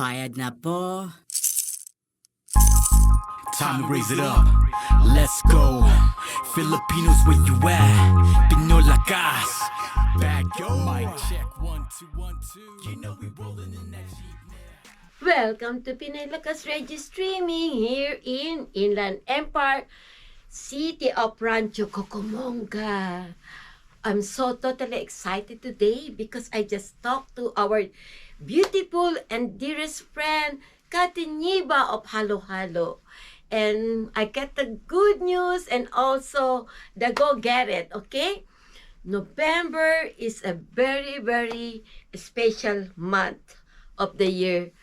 Bayad na po. Time to raise it up. Let's go. Filipinos, where you at? Pinoy LAKAS. Bagyo. Mic check 1 2 1 2. You know we rolling in that Jeep now. Welcome to Pinoy LAKAS Radio Streaming here in Inland Empire, City of Rancho Cucamonga. I'm so totally excited today because I just talked to our beautiful and dearest friend, INIBA of Halo Halo. And I get the good news and also the go get it, okay? November is a very, very special month of the year.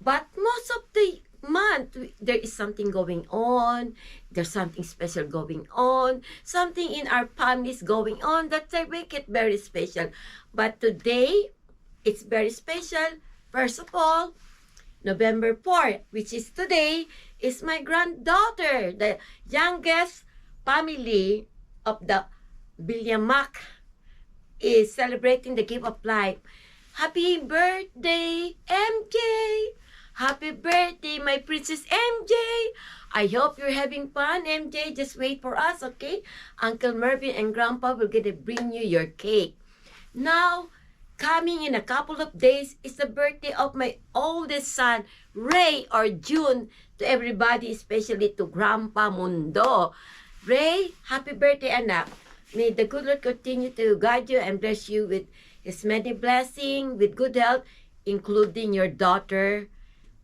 But most of the month, there is something going on. There's something special going on. Something in our families going on that they make it very special. But today, it's very special. First of all, November 4, which is today, is my granddaughter, the youngest family of the VILLAMAC, is celebrating the gift of life. Happy birthday, MJ! Happy birthday, my princess MJ! I hope you're having fun, MJ. Just wait for us, okay? Uncle Mervin and Grandpa will gonna bring you your cake. Now, coming in a couple of days is the birthday of my oldest son, Ray, or June, to everybody, especially to Grandpa Mundo. Ray, happy birthday, anak. May the good Lord continue to guide you and bless you with His many blessings, with good health, including your daughter,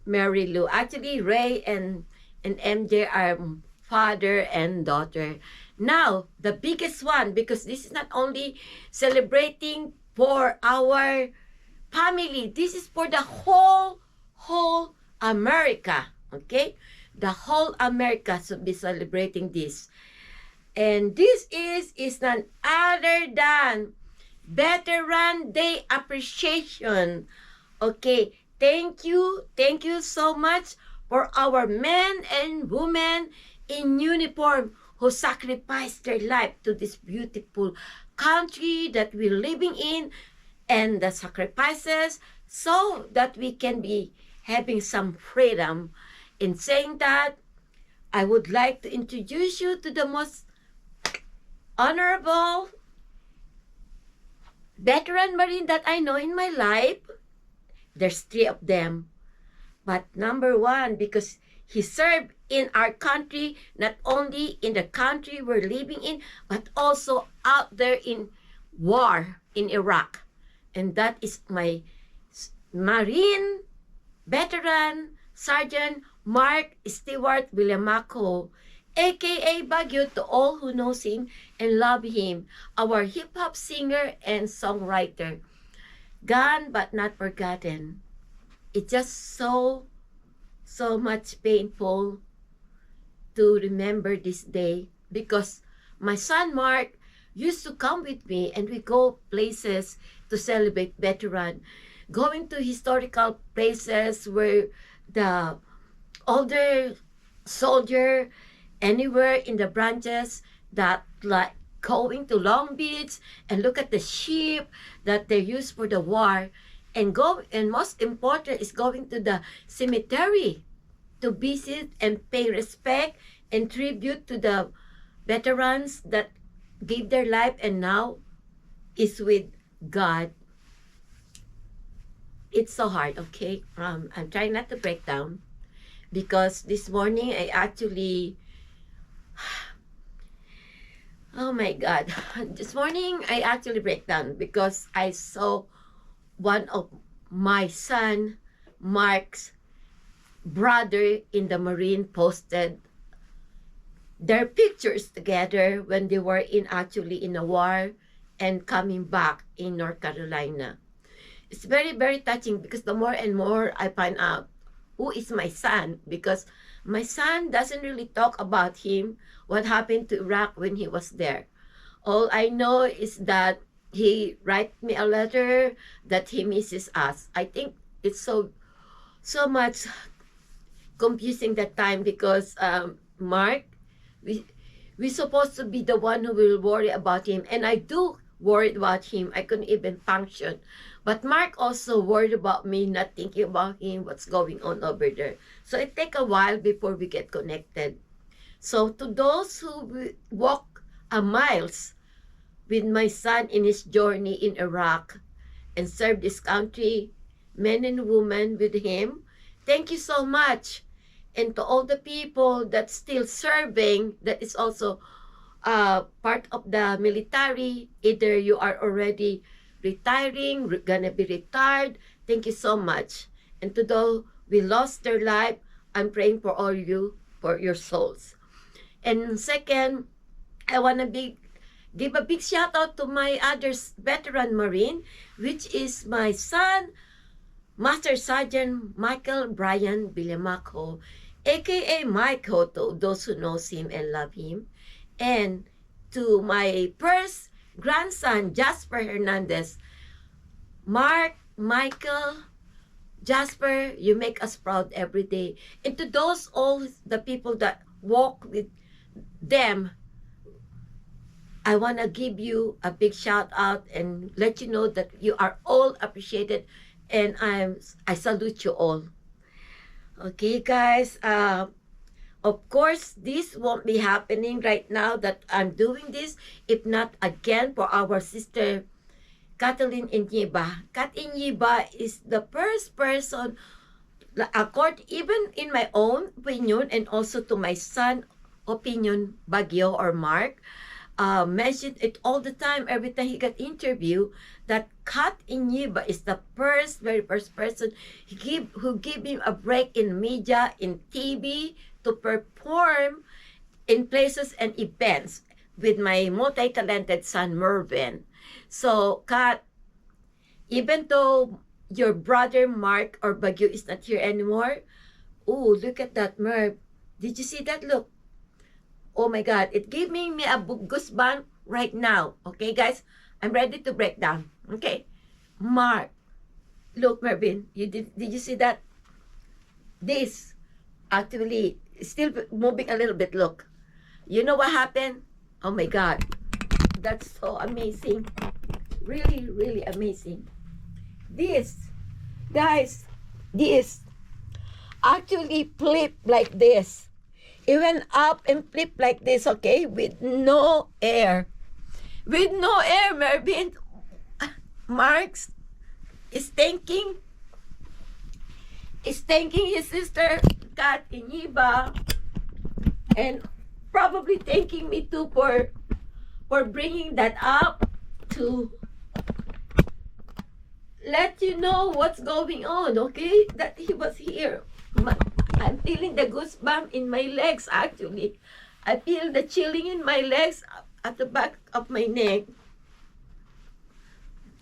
Mary Lou. Actually, Ray and MJ are father and daughter. Now, the biggest one, because this is not only celebrating for our family, this is for the whole America, okay? The whole America should be celebrating this. And this is none other than Veteran Day Appreciation. Okay, thank you so much for our men and women in uniform who sacrificed their life to this beautiful country that we're living in, and the sacrifices so that we can be having some freedom. In saying that, I would like to introduce you to the most honorable veteran Marine that I know in my life. There's 3 of them. But number 1, because he served in our country, not only in the country we're living in, but also out there in war in Iraq. And that is my Marine veteran, Sergeant Mark Stewart VILLAMAC, A.K.A. Baguio, to all who knows him and love him. Our hip-hop singer and songwriter. Gone but not forgotten. It's just so much painful to remember this day, because my son Mark used to come with me and we go places to celebrate veteran, going to historical places where the older soldier, anywhere in the branches, that like going to Long Beach and look at the ship that they use for the war, and most important is going to the cemetery to visit and pay respect and tribute to the veterans that gave their life and now is with God. It's so hard, okay? I'm trying not to break down, because this morning I actually, oh my God, this morning I actually break down because I saw one of my son Mark's brother in the Marine posted their pictures together when they were actually in a war and coming back in North Carolina. It's very, very touching, because the more and more I find out who is my son, because my son doesn't really talk about him, what happened to Iraq when he was there. All I know is that he write me a letter that he misses us. I think it's so much confusing that time, because Mark, we supposed to be the one who will worry about him, and I do worried about him. I couldn't even function. But Mark also worried about me, not thinking about him, what's going on over there. So it take a while before we get connected. So to those who walk miles with my son in his journey in Iraq and serve this country, men and women with him, thank you so much. And to all the people that's still serving, that is also part of the military, either you are already retiring, gonna be retired, thank you so much. And to those we lost their life, I'm praying for all you, for your souls. And second, I want to give a big shout out to my other veteran Marine, which is my son, Master Sergeant Michael BRYAN VILLAMAC, A.K.A. Michael, to those who knows him and love him. And to my first grandson, JASPER HERNANDEZ, Mark, Michael, JASPER, you make us proud every day. And to those all the people that walk with them, I want to give you a big shout out and let you know that you are all appreciated, and I salute you all. Okay, guys, of course, this won't be happening right now that I'm doing this, if not again for our sister KATHERINE INIBA. Kat INIBA is the first person, according even in my own opinion and also to my son opinion, Baguio or Mark, mentioned it all the time every time he got interviewed, that Kat INIBA is the very first person who gave him a break in media, in TV, to perform in places and events with my multi-talented son Mervin. So Kat, even though your brother Mark or Baguio is not here anymore, oh, look at that, Merv. Did you see that? Look. Oh my God, it gave me a goosebump right now. Okay, guys, I'm ready to break down. Okay, Mark, look, Mervin, did you see that? This actually is still moving a little bit. Look, you know what happened? Oh my God, that's so amazing. Really, really amazing. This, guys, this actually flipped like this. It went up and flipped like this, okay? With no air. With no air, Mervin. Marx is thanking his sister, Kat INIBA, and probably thanking me too for bringing that up to let you know what's going on, okay? That he was here. I'm feeling the goosebump in my legs, actually. I feel the chilling in my legs at the back of my neck.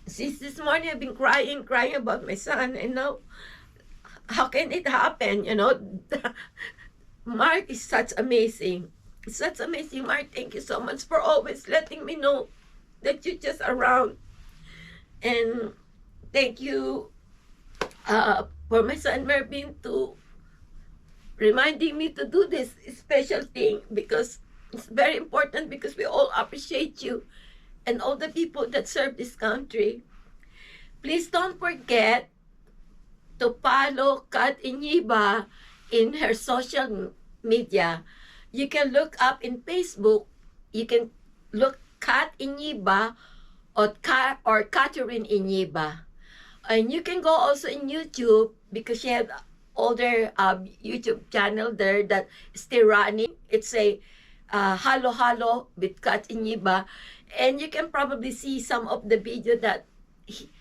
Since this morning, I've been crying about my son. And now, how can it happen, you know? Mark is such amazing. Such amazing, Mark. Thank you so much for always letting me know that you're just around. And thank you for my son Mervin to reminding me to do this special thing, because it's very important, because we all appreciate you and all the people that serve this country. Please don't forget to follow Kat INIBA in her social media. You can look up in Facebook, you can look Kat INIBA or KATHERINE INIBA. And you can go also in YouTube, because she has older YouTube channel there that is still running. It's a Halo Halo with Kat INIBA, and you can probably see some of the video that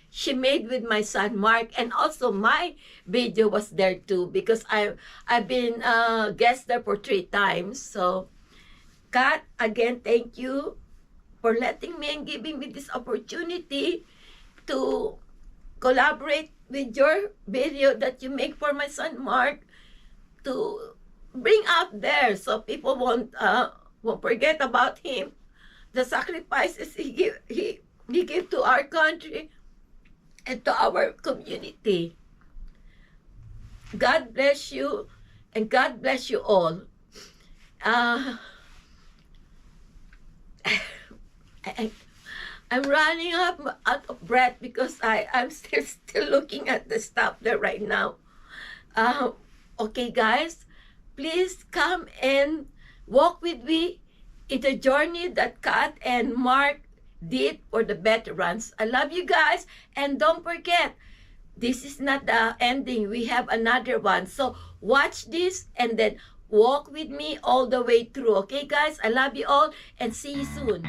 she made with my son Mark, and also my video was there too, because I've been guest there for 3 times. So Kat, again, thank you for letting me and giving me this opportunity to collaborate with your video that you make for my son Mark, to bring out there so people won't forget about him, the sacrifices he gave to our country and to our community. God bless you, and God bless you all. I'm running out of breath because I'm still looking at the stuff there right now. Okay, guys, please come and walk with me in the journey that Kat and Mark did for the veterans. I love you guys, and don't forget, this is not the ending. We have another one. So watch this and then walk with me all the way through. Okay, guys? I love you all and see you soon.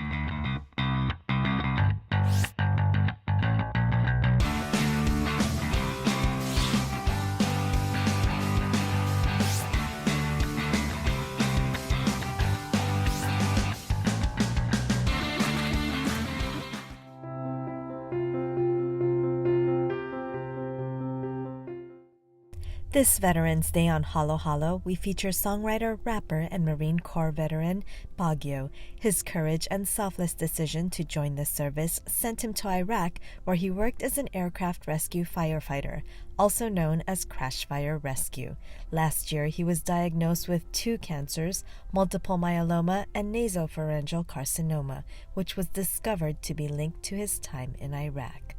This Veterans Day on Halo Halo, we feature songwriter, rapper, and Marine Corps veteran Baguio. His courage and selfless decision to join the service sent him to Iraq, where he worked as an aircraft rescue firefighter, also known as crash fire rescue. Last year, he was diagnosed with 2 cancers, multiple myeloma and nasopharyngeal carcinoma, which was discovered to be linked to his time in Iraq.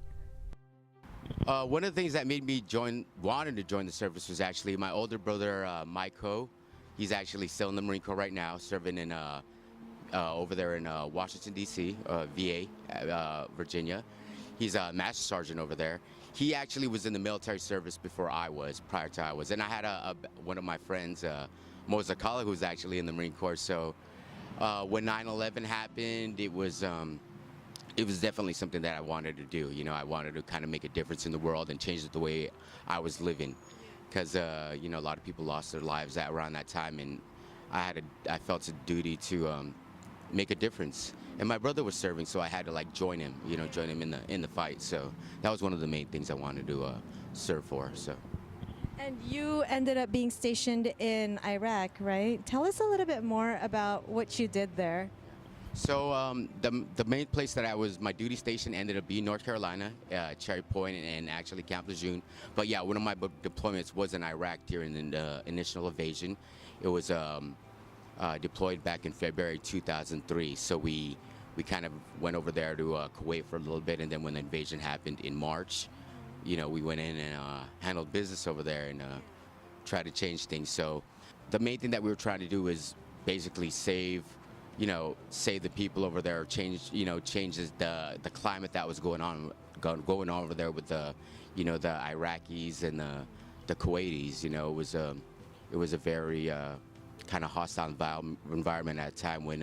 One of the things that made me wanted to join the service was actually my older brother, Miko. He's actually still in the Marine Corps right now, serving in over there in Washington, D.C., VA, Virginia. He's a master sergeant over there. He actually was in the military service before I was, prior to I was. And I had one of my friends, Msgt, who's actually in the Marine Corps. So when 9/11 happened, it was definitely something that I wanted to do. You know, I wanted to kind of make a difference in the world and change the way I was living, because you know, a lot of people lost their lives around that time, and I felt a duty to make a difference. And my brother was serving, so I had to like join him, you know, join him in the fight. So that was one of the main things I wanted to serve for. So. And you ended up being stationed in Iraq, right? Tell us a little bit more about what you did there. So the main place that my duty station ended up being North Carolina, Cherry Point, and actually Camp Lejeune. But yeah, one of my deployments was in Iraq during the initial invasion. It was deployed back in February 2003. So we kind of went over there to Kuwait for a little bit, and then when the invasion happened in March, you know, we went in and handled business over there and tried to change things. So the main thing that we were trying to do is basically save the people over there, changes the climate that was going on over there with the Iraqis and the Kuwaitis. You know, it was a very kind of hostile environment at a time when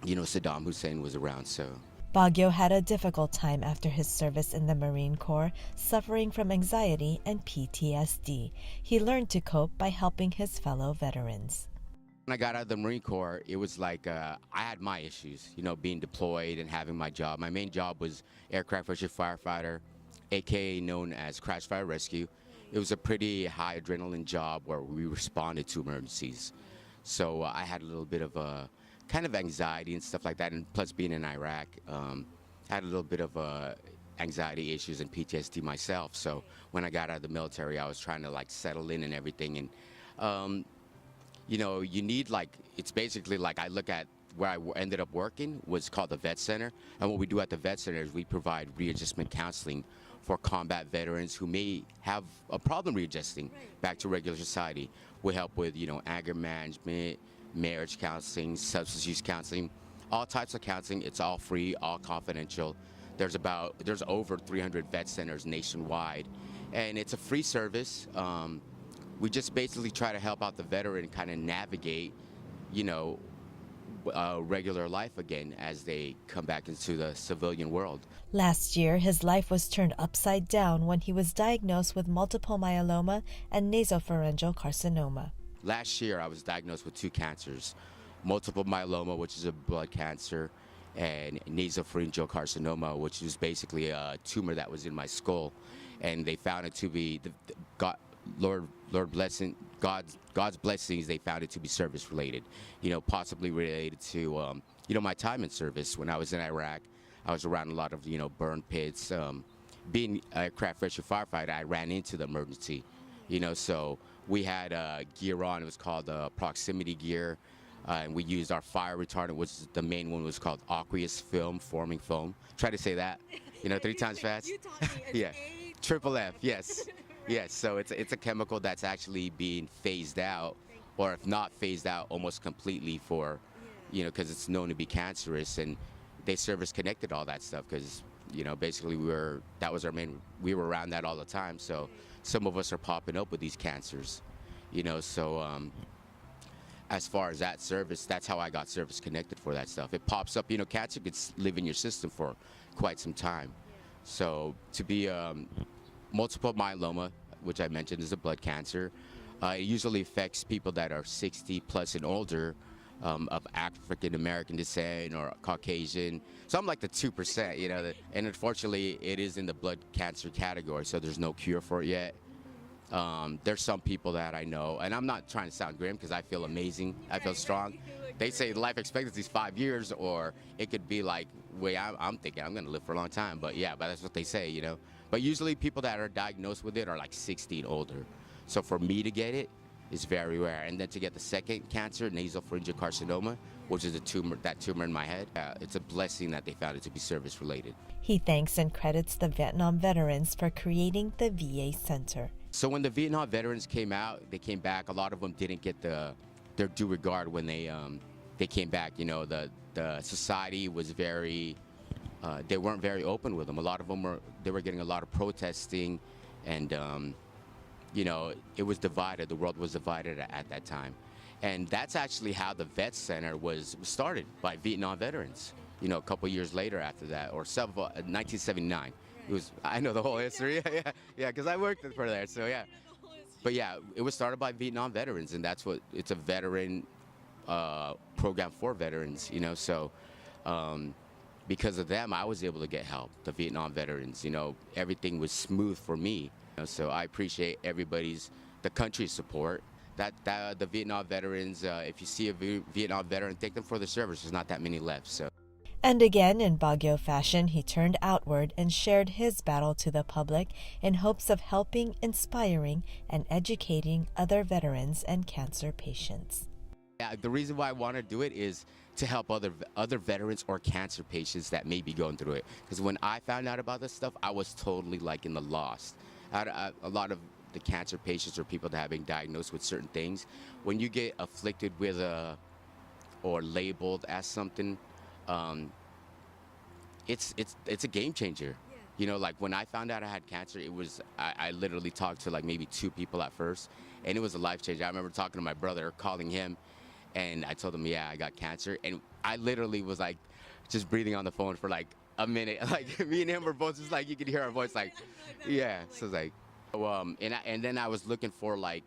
Saddam Hussein was around. So. Baguio had a difficult time after his service in the Marine Corps, suffering from anxiety and PTSD. He learned to cope by helping his fellow veterans. When I got out of the Marine Corps, it was like I had my issues, you know, being deployed and having my job. My main job was aircraft rescue firefighter, A.K.A. known as crash fire rescue. It was a pretty high adrenaline job where we responded to emergencies. So I had a little bit of a kind of anxiety and stuff like that, and plus being in Iraq, I had a little bit of anxiety issues and PTSD myself. So when I got out of the military, I was trying to like settle in and everything, and you know, you need it's basically like I look at where I ended up working was called the Vet Center. And what we do at the Vet Center is we provide readjustment counseling for combat veterans who may have a problem readjusting back to regular society. We help with, anger management, marriage counseling, substance use counseling, all types of counseling. It's all free, all confidential. There's over 300 vet centers nationwide, and it's a free service. We just basically try to help out the veteran kind of navigate, regular life again as they come back into the civilian world. Last year, his life was turned upside down when he was diagnosed with multiple myeloma and nasopharyngeal carcinoma. Last year, I was diagnosed with 2 cancers, multiple myeloma, which is a blood cancer, and nasopharyngeal carcinoma, which is basically a tumor that was in my skull. And they found it to be, God's blessings, they found it to be service related, possibly related to, my time in service. When I was in Iraq, I was around a lot of, burn pits. Being a aircraft rescue firefighter, I ran into the emergency, so we had gear on. It was called proximity gear. And we used our fire retardant, which is the main one was called aqueous film, forming foam. Try to say that, 3 times fast. You taught me. It's Yeah, triple F, yes. Yes, so it's a chemical that's actually being phased out, or if not phased out, almost completely for, because it's known to be cancerous, and they service connected all that stuff because, basically that was our main, we were around that all the time. So some of us are popping up with these cancers, so as far as that service, that's how I got service connected for that stuff. It pops up, cancer could live in your system for quite some time. So to be multiple myeloma, which I mentioned is a blood cancer, it usually affects people that are 60 plus and older, of African American descent or Caucasian. So I'm like the 2%, and unfortunately it is in the blood cancer category, so there's no cure for it yet. There's some people that I know, and I'm not trying to sound grim because I feel amazing, I feel strong. They say life expectancy is 5 years, or it could be like way I'm thinking I'm gonna live for a long time, but that's what they say, But usually people that are diagnosed with it are like 60 and older. So for me to get it is very rare. And then to get the second cancer, nasopharyngeal carcinoma, which is that tumor in my head, it's a blessing that they found it to be service related. He thanks and credits the Vietnam veterans for creating the VA Center. So when the Vietnam veterans came out, they came back. A lot of them didn't get their due regard when they came back. The society was very, they weren't very open with them. A lot of them were getting a lot of protesting, and it was divided. The world was divided at that time, and that's actually how the Vet Center was started, by Vietnam veterans. A couple years later after that, or 1979. It was, I know the whole history, yeah, because I worked for there, so yeah. But yeah, it was started by Vietnam veterans, and it's a veteran program for veterans, so because of them, I was able to get help, the Vietnam veterans, everything was smooth for me. So I appreciate the country's support. The Vietnam veterans, if you see a Vietnam veteran, thank them for the service. There's not that many left, so. And again, in Baguio fashion, he turned outward and shared his battle to the public in hopes of helping, inspiring, and educating other veterans and cancer patients. Yeah, the reason why I want to do it is to help other veterans or cancer patients that may be going through it. Because when I found out about this stuff, I was totally like in the lost. A lot of the cancer patients or people that have been diagnosed with certain things, when you get afflicted with or labeled as something, it's a game changer. Like when I found out I had cancer, I literally talked to like maybe 2 people at first, and it was a life changer. I remember talking to my brother, calling him, and I told him, yeah, I got cancer, and I literally was like just breathing on the phone for like a minute. Like me and him were both just like, you could hear our voice like, yeah. So it's like, and then I was looking for like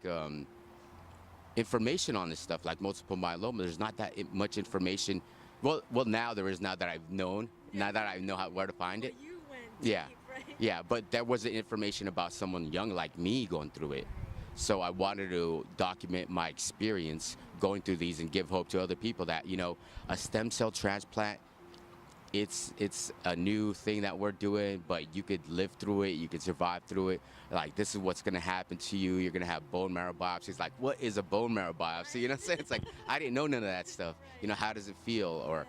information on this stuff, like multiple myeloma. There's not that much information. Well, now there is, now that I've known, now that I know where to find it. You went Yeah, deep, right? yeah, but there wasn't information about someone young like me going through it. So I wanted to document my experience going through these and give hope to other people that, a stem cell transplant, it's a new thing that we're doing, but you could live through it, you could survive through it. Like, this is what's gonna happen to you. You're gonna have bone marrow biopsies. Like, what is a bone marrow biopsy? You know what I'm saying? It's like, I didn't know none of that stuff. How does it feel? Or,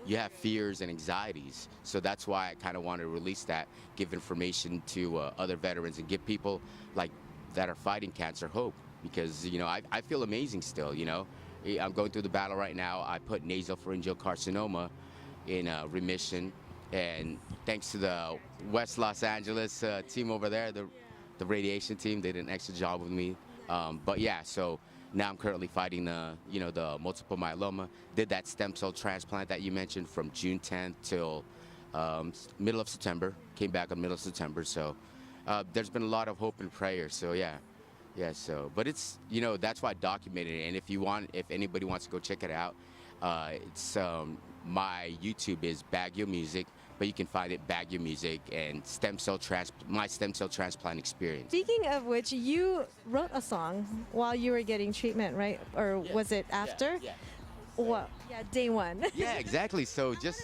you have fears and anxieties. So that's why I kind of wanted to release that, give information to other veterans and give people like that are fighting cancer hope. Because, I feel amazing still, I'm going through the battle right now. I put nasopharyngeal carcinoma in remission, and thanks to the West Los Angeles team over there, the radiation team, they did an extra job with me. But yeah, so now I'm currently fighting the multiple myeloma. Did that stem cell transplant that you mentioned from June 10th till middle of September. Came back on middle of September. So there's been a lot of hope and prayer. So yeah. So, but it's, that's why I documented it. And if anybody wants to go check it out, it's my YouTube is Bagyo Music, but you can find it Bagyo Music and my stem cell transplant experience. Speaking of which, you wrote a song while you were getting treatment, right? Or was it after? Yeah. Well, yeah, day 1. Yeah, exactly. So as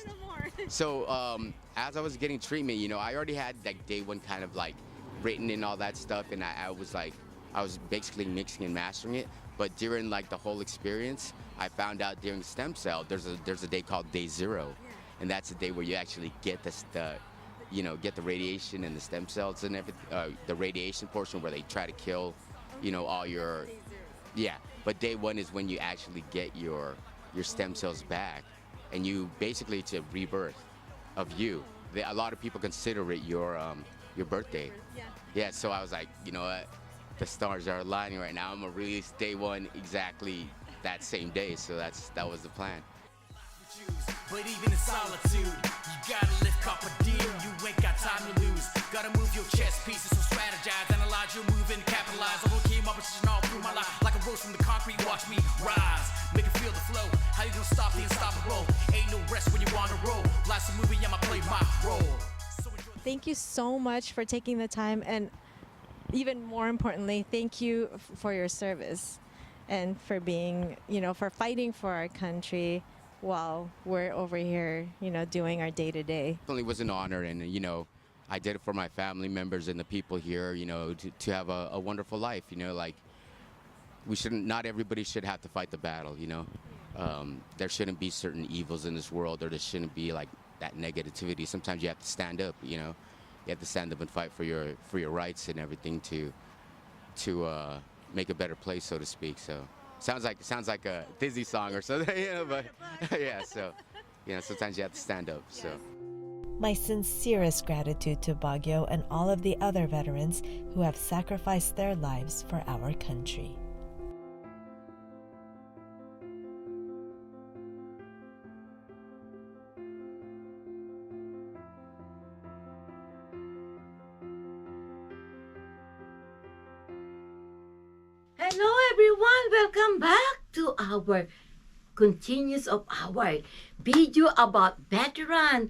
I was getting treatment, I already had like day 1 kind of like written and all that stuff, and I was like, I was basically mixing and mastering it. But during like the whole experience, I found out during stem cell, there's a day called day 0, and that's the day where you actually get get the radiation and the stem cells and everything, the radiation portion where they try to kill, all your, yeah. But day 1 is when you actually get your stem cells back, and you basically, it's a rebirth of you. A lot of people consider it your birthday. Yeah. So I was like, you know what? The stars are aligning right now. I'm gonna release day 1 exactly that same day. So that was the plan. But even in solitude, you gotta lift copper deal. You ain't got time to lose. Gotta move your chess pieces, so strategize, analyze your move and capitalize. Overcame my position all through my life, like a rose from the concrete. Watch me rise, make it feel the flow. How you gonna stop the unstoppable? Ain't no rest when you wanna roll. Life's a movie, I'ma play my role. Thank you so much for taking the time, and even more importantly, thank you for your service and for being, for fighting for our country while we're over here, doing our day-to-day. Definitely was an honor, and I did it for my family members and the people here, to have a wonderful life. Like not everybody should have to fight the battle. There shouldn't be certain evils in this world, or there shouldn't be like that negativity. Sometimes you have to stand up. You have to stand up and fight for your rights and everything to make a better place, so to speak. So sounds like a Disney song or something, but yeah. So sometimes you have to stand up. So My sincerest gratitude to Baguio and all of the other veterans who have sacrificed their lives for our country. Hello everyone, welcome back to our continuous of our video about veteran.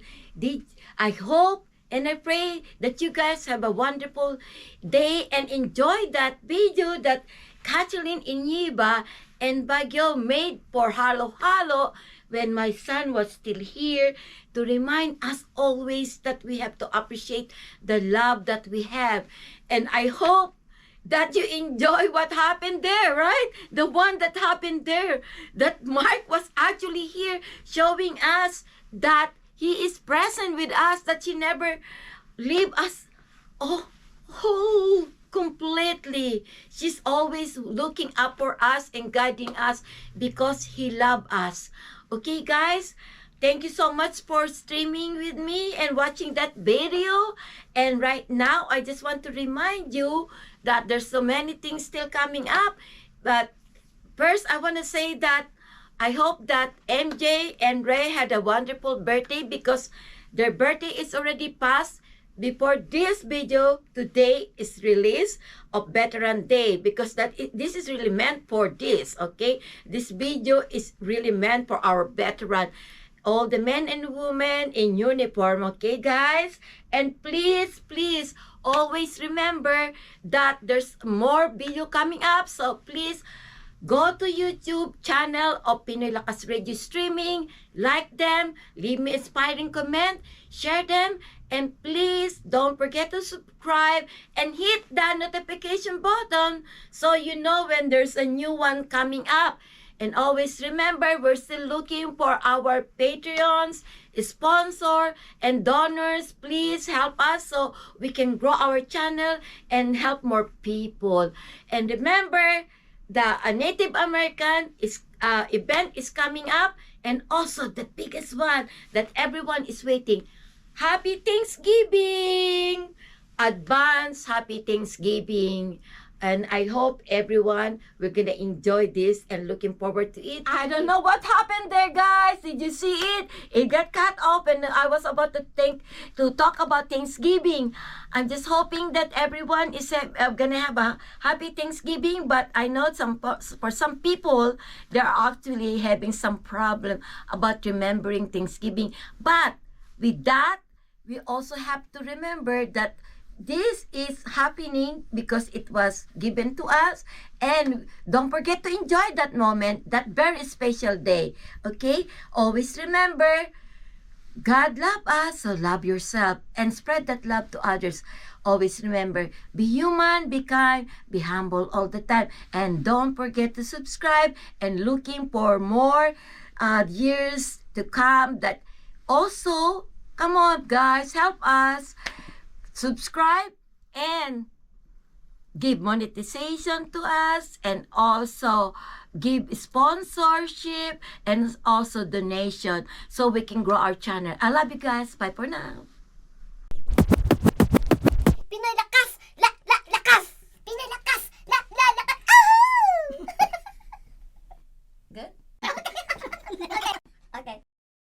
I hope and I pray that you guys have a wonderful day and enjoy that video that Kathleen, INIBA, and Bagyo made for Halo Halo when my son was still here, to remind us always that we have to appreciate the love that we have. And I hope that you enjoy what happened there, right? The one that happened there, that Mark was actually here showing us that he is present with us, that he never leave us completely. She's always looking up for us and guiding us because he loves us. Okay, guys? Thank you so much for streaming with me and watching that video. And right now, I just want to remind you that there's so many things still coming up. But first, I want to say that I hope that MJ and Ray had a wonderful birthday, because their birthday is already passed before this video today is released of Veteran Day, because this is really meant for this, okay? This video is really meant for our veteran, all the men and women in uniform, okay, guys? And please, please, always remember that there's more video coming up, so please go to YouTube channel of Pinoy Lakas Radio Streaming, like them, leave me inspiring comment, share them, and please don't forget to subscribe and hit the notification button so you know when there's a new one coming up. And always remember, we're still looking for our Patreons, sponsor, and donors. Please help us so we can grow our channel and help more people. And remember, the Native American event is coming up, and also the biggest one that everyone is waiting. Happy Thanksgiving! Advance Happy Thanksgiving! And I hope everyone, we're gonna enjoy this and looking forward to it. I don't know what happened there, guys. Did you see it? It got cut off, and I was about to talk about Thanksgiving. I'm just hoping that everyone is gonna have a happy Thanksgiving. But I know for some people, they're actually having some problem about remembering Thanksgiving. But with that, we also have to remember that this is happening because it was given to us, and don't forget to enjoy that moment, that very special day, okay? Always remember, God love us, so love yourself and spread that love to others. Always remember, be human, be kind, be humble all the time. And don't forget to subscribe and looking for more years to come. That also, come on guys, help us. Subscribe and give monetization to us, and also give sponsorship and also donation so we can grow our channel. I love you guys. Bye for now.